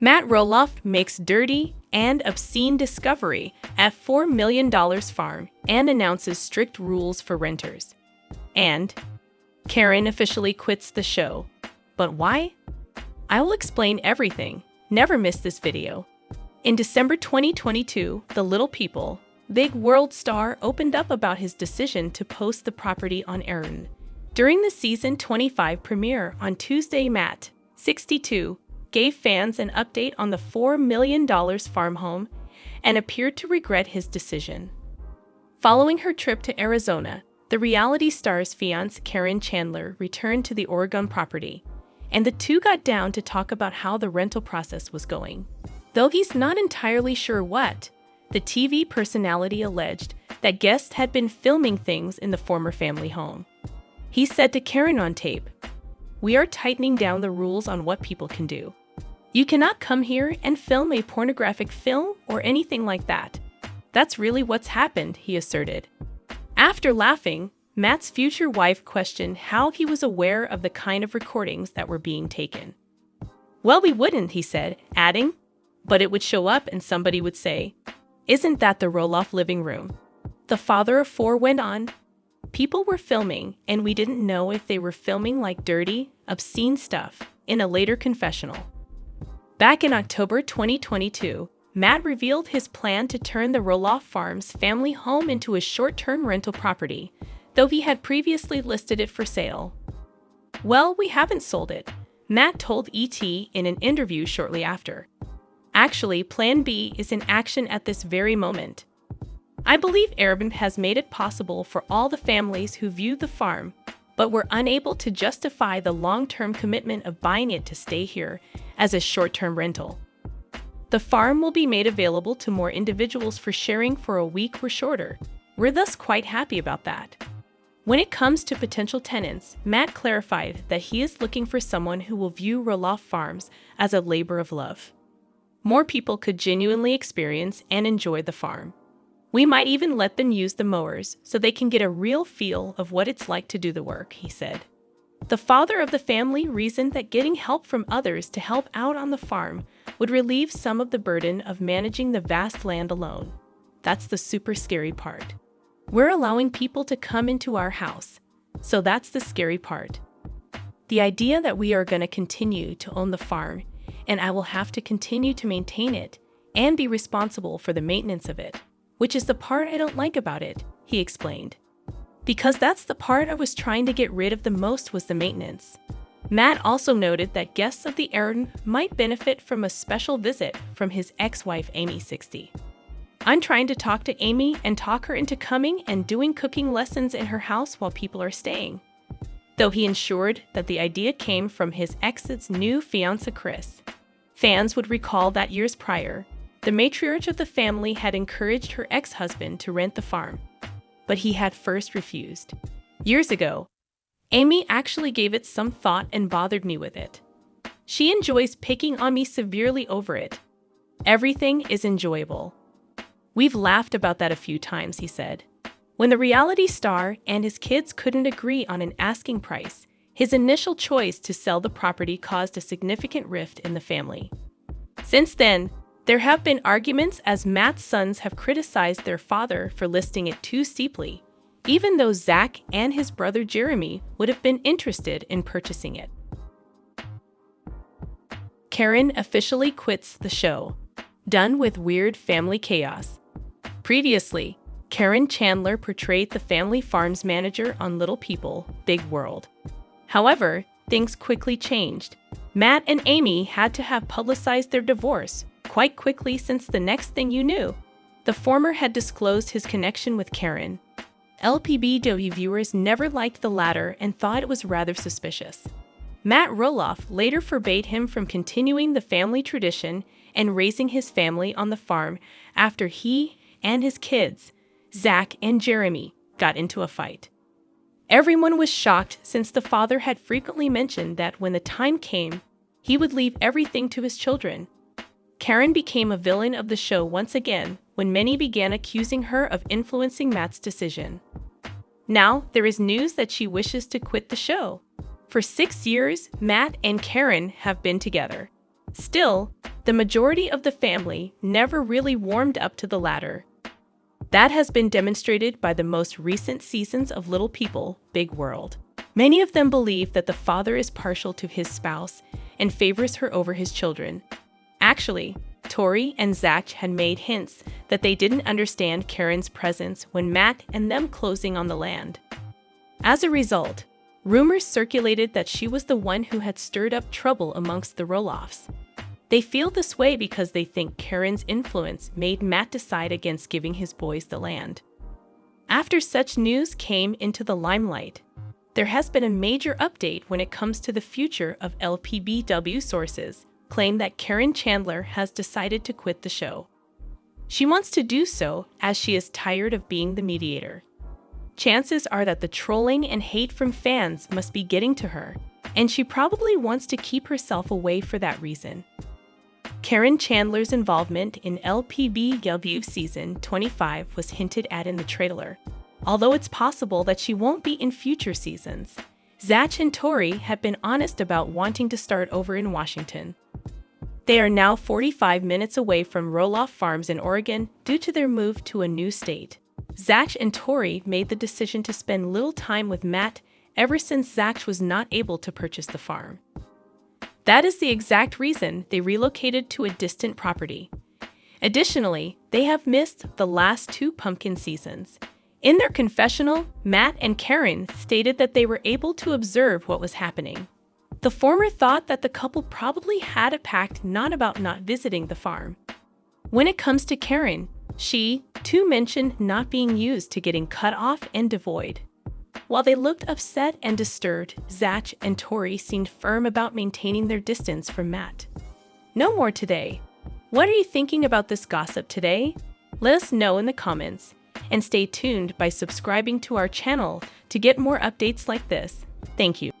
Matt Roloff makes dirty and obscene discovery at $4 million farm and announces strict rules for renters. And Caryn officially quits the show. But why? I will explain everything. Never miss this video. In December 2022, The Little People, Big World star opened up about his decision to post the property on Aaron. During the season 25 premiere on Tuesday, Matt, 62, gave fans an update on the $4 million farm home and appeared to regret his decision. Following her trip to Arizona, the reality star's fiancée Caryn Chandler returned to the Oregon property, and the two got down to talk about how the rental process was going. Though he's not entirely sure what, the TV personality alleged that guests had been filming things in the former family home. He said to Caryn on tape, "We are tightening down the rules on what people can do. You cannot come here and film a pornographic film or anything like that. That's really what's happened," he asserted. After laughing, Matt's future wife questioned how he was aware of the kind of recordings that were being taken. "Well, we wouldn't," he said, adding, "but it would show up and somebody would say, 'Isn't that the Roloff living room?'" The father of four went on, "People were filming, and we didn't know if they were filming like dirty, obscene stuff," in a later confessional. Back in October 2022, Matt revealed his plan to turn the Roloff Farms family home into a short-term rental property, though he had previously listed it for sale. "Well, we haven't sold it," Matt told ET in an interview shortly after. "Actually, Plan B is in action at this very moment. I believe Airbnb has made it possible for all the families who viewed the farm, but were unable to justify the long-term commitment of buying it to stay here as a short-term rental. The farm will be made available to more individuals for sharing for a week or shorter. We're thus quite happy about that." When it comes to potential tenants, Matt clarified that he is looking for someone who will view Roloff Farms as a labor of love. More people could genuinely experience and enjoy the farm. "We might even let them use the mowers so they can get a real feel of what it's like to do the work," he said. The father of the family reasoned that getting help from others to help out on the farm would relieve some of the burden of managing the vast land alone. "That's the super scary part. We're allowing people to come into our house, so that's the scary part. The idea that we are going to continue to own the farm, and I will have to continue to maintain it and be responsible for the maintenance of it, which is the part I don't like about it," he explained. "Because that's the part I was trying to get rid of the most, was the maintenance." Matt also noted that guests of the Aaron might benefit from a special visit from his ex-wife Amy, 60. "I'm trying to talk to Amy and talk her into coming and doing cooking lessons in her house while people are staying." Though he ensured that the idea came from his ex's new fiancé Chris. Fans would recall that years prior, the matriarch of the family had encouraged her ex-husband to rent the farm, but he had first refused. Years ago, Amy actually gave it some thought and bothered me with it. "She enjoys picking on me severely over it. Everything is enjoyable. We've laughed about that a few times," he said. When the reality star and his kids couldn't agree on an asking price, his initial choice to sell the property caused a significant rift in the family. Since then, there have been arguments as Matt's sons have criticized their father for listing it too steeply, even though Zach and his brother Jeremy would have been interested in purchasing it. Caryn officially quits the show. Done with weird family chaos. Previously, Caryn Chandler portrayed the family farms manager on Little People, Big World. However, things quickly changed. Matt and Amy had to have publicized their divorce quite quickly, since the next thing you knew, the former had disclosed his connection with Caryn. LPBW viewers never liked the latter and thought it was rather suspicious. Matt Roloff later forbade him from continuing the family tradition and raising his family on the farm after he and his kids, Zach and Jeremy, got into a fight. Everyone was shocked, since the father had frequently mentioned that when the time came, he would leave everything to his children. Caryn became a villain of the show once again when many began accusing her of influencing Matt's decision. Now, there is news that she wishes to quit the show. For 6 years, Matt and Caryn have been together. Still, The majority of the family never really warmed up to the latter. That has been demonstrated by the most recent seasons of Little People, Big World. Many of them believe that the father is partial to his spouse and favors her over his children. Actually, Tori and Zach had made hints that they didn't understand Caryn's presence when Matt and them closing on the land. As a result, rumors circulated that she was the one who had stirred up trouble amongst the Roloffs. They feel this way because they think Caryn's influence made Matt decide against giving his boys the land. After such news came into the limelight, there has been a major update when it comes to the future of LPBW. Sources claim that Caryn Chandler has decided to quit the show. She wants to do so as she is tired of being the mediator. Chances are that the trolling and hate from fans must be getting to her, and she probably wants to keep herself away for that reason. Caryn Chandler's involvement in LPBW Season 25 was hinted at in the trailer, although it's possible that she won't be in future seasons. Zach and Tori have been honest about wanting to start over in Washington. They are now 45 minutes away from Roloff Farms in Oregon due to their move to a new state. Zach and Tori made the decision to spend little time with Matt ever since Zach was not able to purchase the farm. That is the exact reason they relocated to a distant property. Additionally, they have missed the last 2 pumpkin seasons. In their confessional, Matt and Caryn stated that they were able to observe what was happening. The former thought that the couple probably had a pact not about not visiting the farm. When it comes to Caryn, she, too, mentioned not being used to getting cut off and devoid. While they looked upset and disturbed, Zach and Tori seemed firm about maintaining their distance from Matt. No more today. What are you thinking about this gossip today? Let us know in the comments, and stay tuned by subscribing to our channel to get more updates like this. Thank you.